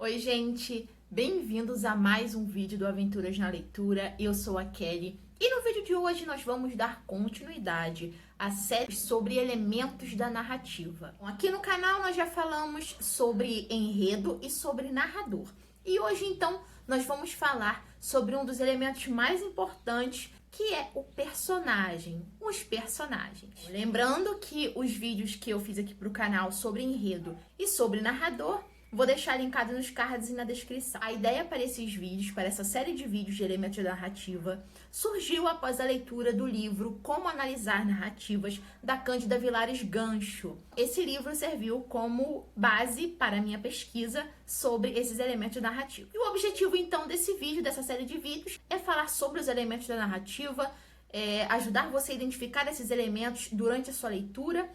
Oi, gente! Bem-vindos a mais um vídeo do Aventuras na Leitura. Eu sou a Kelly e no vídeo de hoje nós vamos dar continuidade à série sobre elementos da narrativa. Bom, aqui no canal nós já falamos sobre enredo e sobre narrador. E hoje, então, nós vamos falar sobre um dos elementos mais importantes, que é o personagem, os personagens. Lembrando que os vídeos que eu fiz aqui para o canal sobre enredo e sobre narrador, vou deixar linkado nos cards e na descrição. A ideia para esses vídeos, para essa série de vídeos de elementos da narrativa, surgiu após a leitura do livro Como Analisar Narrativas, da Cândida Vilares Gancho. Esse livro serviu como base para a minha pesquisa sobre esses elementos narrativos. E o objetivo, então, desse vídeo, dessa série de vídeos, é falar sobre os elementos da narrativa, ajudar você a identificar esses elementos durante a sua leitura,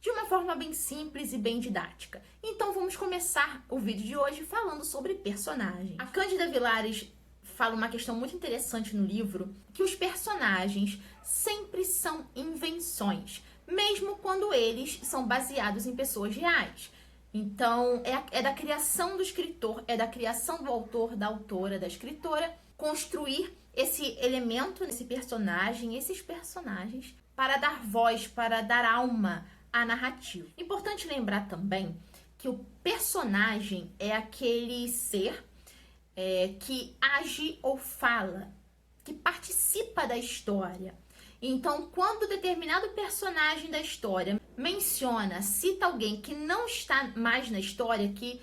de uma forma bem simples e bem didática. Então vamos começar o vídeo de hoje falando sobre personagens. A Cândida Vilares fala uma questão muito interessante no livro, que os personagens sempre são invenções, mesmo quando eles são baseados em pessoas reais. Então é da criação do escritor, é da criação do autor, da autora, da escritora, construir esse elemento, esse personagem, esses personagens, para dar voz, para dar alma a narrativa. Importante lembrar também que o personagem é aquele ser que age ou fala, que participa da história. Então, quando determinado personagem da história menciona, cita alguém que não está mais na história, que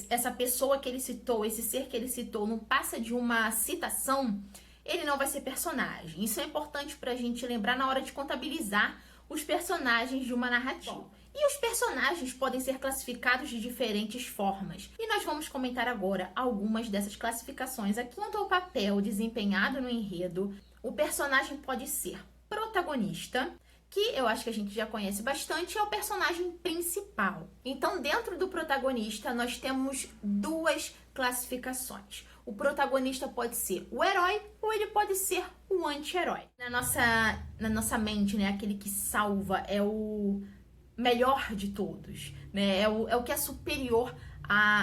essa pessoa que ele citou, esse ser que ele citou, não passa de uma citação, ele não vai ser personagem. Isso é importante para a gente lembrar na hora de contabilizar os personagens de uma narrativa. Bom, e os personagens podem ser classificados de diferentes formas. E nós vamos comentar agora algumas dessas classificações aqui. Quanto ao papel desempenhado no enredo, o personagem pode ser protagonista, que eu acho que a gente já conhece bastante, é o personagem principal. Então, dentro do protagonista, nós temos duas classificações. O protagonista pode ser o herói ou ele pode ser o anti-herói. Na nossa mente, né, aquele que salva é o melhor de todos, né? É o que é superior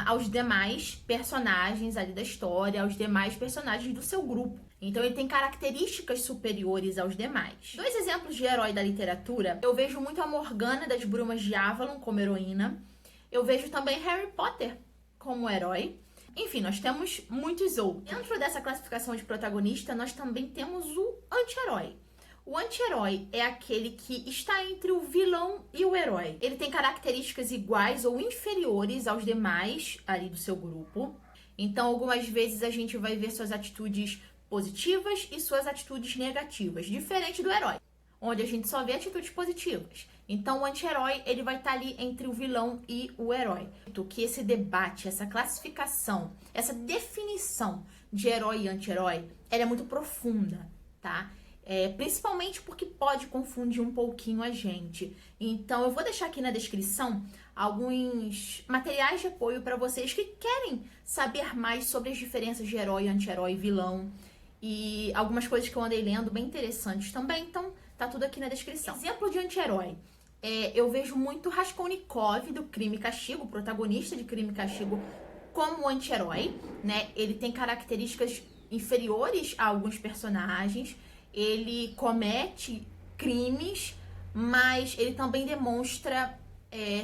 aos demais personagens ali da história, aos demais personagens do seu grupo. Então ele tem características superiores aos demais. Dois exemplos de herói da literatura, eu vejo muito a Morgana das Brumas de Avalon como heroína. Eu vejo também Harry Potter como herói. Enfim, nós temos muitos outros. Dentro dessa classificação de protagonista, nós também temos o anti-herói. O anti-herói é aquele que está entre o vilão e o herói. Ele tem características iguais ou inferiores aos demais ali do seu grupo. Então, algumas vezes a gente vai ver suas atitudes positivas e suas atitudes negativas, diferente do herói, onde a gente só vê atitudes positivas. Então, o anti-herói, ele vai estar ali entre o vilão e o herói. Que esse debate, essa classificação, essa definição de herói e anti-herói, ela é muito profunda, tá? Principalmente porque pode confundir um pouquinho a gente. Então, eu vou deixar aqui na descrição alguns materiais de apoio para vocês que querem saber mais sobre as diferenças de herói, anti-herói, vilão, e algumas coisas que eu andei lendo bem interessantes também. Então, tá tudo aqui na descrição. Exemplo de anti-herói. Eu vejo muito Raskolnikov, do Crime e Castigo, protagonista de Crime e Castigo, como anti-herói, né? Ele tem características inferiores a alguns personagens, ele comete crimes, mas ele também demonstra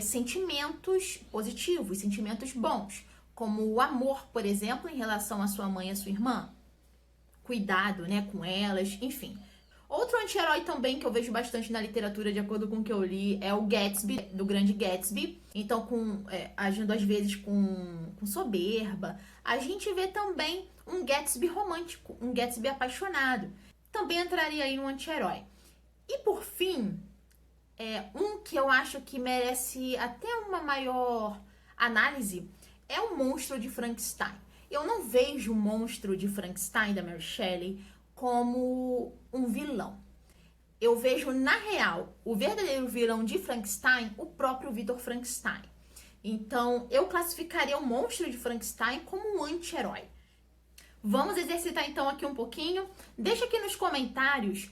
sentimentos positivos, sentimentos bons, como o amor, por exemplo, em relação à sua mãe e à sua irmã, cuidado, né, com elas, enfim. Outro anti-herói também que eu vejo bastante na literatura, de acordo com o que eu li, é o Gatsby, do Grande Gatsby. Então, agindo às vezes com soberba. A gente vê também um Gatsby romântico, um Gatsby apaixonado. Também entraria aí no anti-herói. E por fim, um que eu acho que merece até uma maior análise é o Monstro de Frankenstein. Eu não vejo o Monstro de Frankenstein, da Mary Shelley, como um vilão. Eu vejo, na real, o verdadeiro vilão de Frankenstein, o próprio Victor Frankenstein. Então, eu classificaria o Monstro de Frankenstein como um anti-herói. Vamos exercitar então aqui um pouquinho. Deixa aqui nos comentários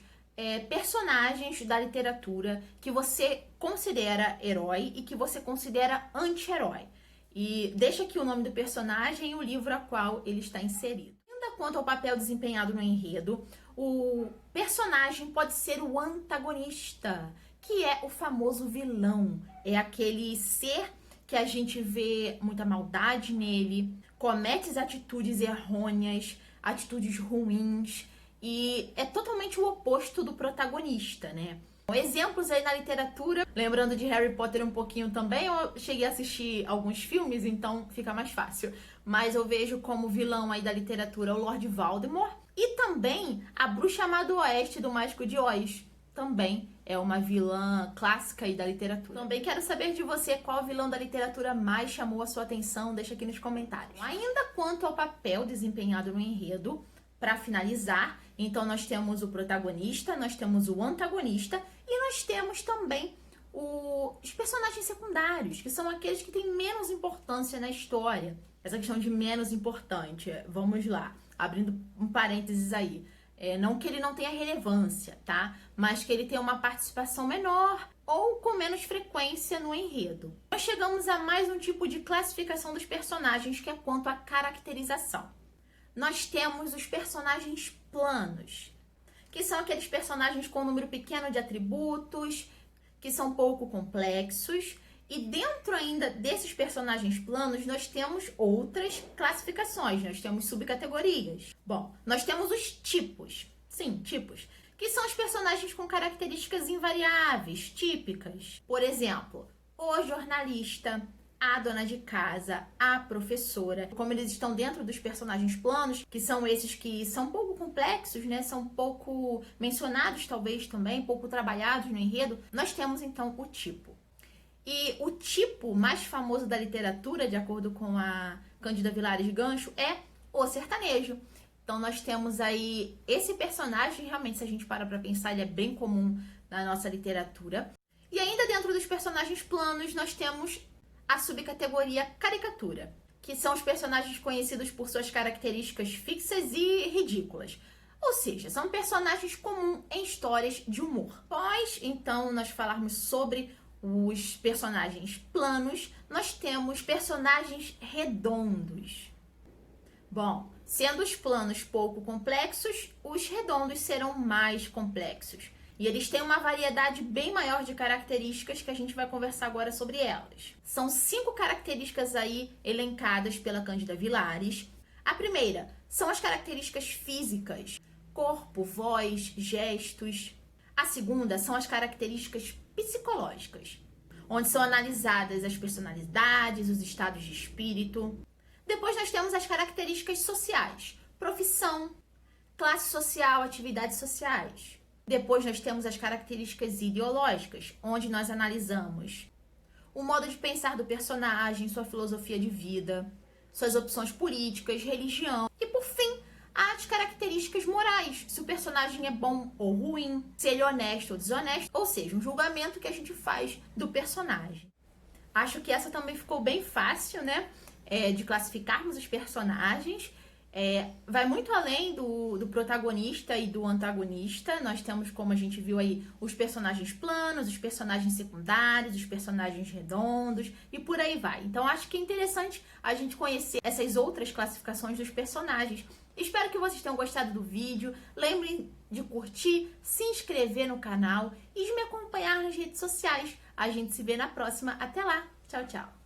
personagens da literatura que você considera herói e que você considera anti-herói. E deixa aqui o nome do personagem e o livro a qual ele está inserido. Ainda quanto ao papel desempenhado no enredo, o personagem pode ser o antagonista, que é o famoso vilão. É aquele ser que a gente vê muita maldade nele, comete atitudes errôneas, atitudes ruins, e é totalmente o oposto do protagonista, né? Exemplos aí na literatura, lembrando de Harry Potter um pouquinho também, eu cheguei a assistir alguns filmes, então fica mais fácil. Mas eu vejo como vilão aí da literatura o Lord Voldemort e também a Bruxa Má do Oeste do Mágico de Oz. Também é uma vilã clássica aí da literatura. Também quero saber de você qual vilão da literatura mais chamou a sua atenção, deixa aqui nos comentários. Ainda quanto ao papel desempenhado no enredo, para finalizar, então nós temos o protagonista, nós temos o antagonista e nós temos também os personagens secundários, que são aqueles que têm menos importância na história. Essa questão de menos importante, vamos lá, abrindo um parênteses aí. Não que ele não tenha relevância, tá? Mas que ele tenha uma participação menor ou com menos frequência no enredo. Nós chegamos a mais um tipo de classificação dos personagens, que é quanto à caracterização. Nós temos os personagens planos, que são aqueles personagens com um número pequeno de atributos, que são pouco complexos. E dentro ainda desses personagens planos, nós temos outras classificações, nós temos subcategorias. Bom, nós temos os tipos, sim, tipos, que são os personagens com características invariáveis, típicas. Por exemplo, o jornalista, a dona de casa, a professora. Como eles estão dentro dos personagens planos, que são esses que são pouco complexos, né? São pouco mencionados, talvez também, pouco trabalhados no enredo, nós temos então o tipo. E o tipo mais famoso da literatura, de acordo com a Cândida Vilares Gancho, é o sertanejo. Então nós temos aí esse personagem, realmente, se a gente para pra pensar, ele é bem comum na nossa literatura. E ainda dentro dos personagens planos, nós temos a subcategoria caricatura, que são os personagens conhecidos por suas características fixas e ridículas. Ou seja, são personagens comuns em histórias de humor. Após, então, nós falarmos sobre os personagens planos, nós temos personagens redondos. Bom, sendo os planos pouco complexos, os redondos serão mais complexos. E eles têm uma variedade bem maior de características que a gente vai conversar agora sobre elas. São 5 características aí elencadas pela Cândida Vilares. A primeira são as características físicas, corpo, voz, gestos. A segunda são as características psicológicas, onde são analisadas as personalidades, os estados de espírito. Depois nós temos as características sociais, profissão, classe social, atividades sociais. Depois nós temos as características ideológicas, onde nós analisamos o modo de pensar do personagem, sua filosofia de vida, suas opções políticas, religião. E por fim, as características morais, se o personagem é bom ou ruim, se ele é honesto ou desonesto, ou seja, um julgamento que a gente faz do personagem. Acho que essa também ficou bem fácil, né, de classificarmos os personagens. Vai muito além do protagonista e do antagonista. Nós temos, como a gente viu aí, os personagens planos, os personagens secundários, os personagens redondos e por aí vai. Então acho que é interessante a gente conhecer essas outras classificações dos personagens. Espero que vocês tenham gostado do vídeo. Lembrem de curtir, se inscrever no canal e de me acompanhar nas redes sociais. A gente se vê na próxima. Até lá. Tchau, tchau.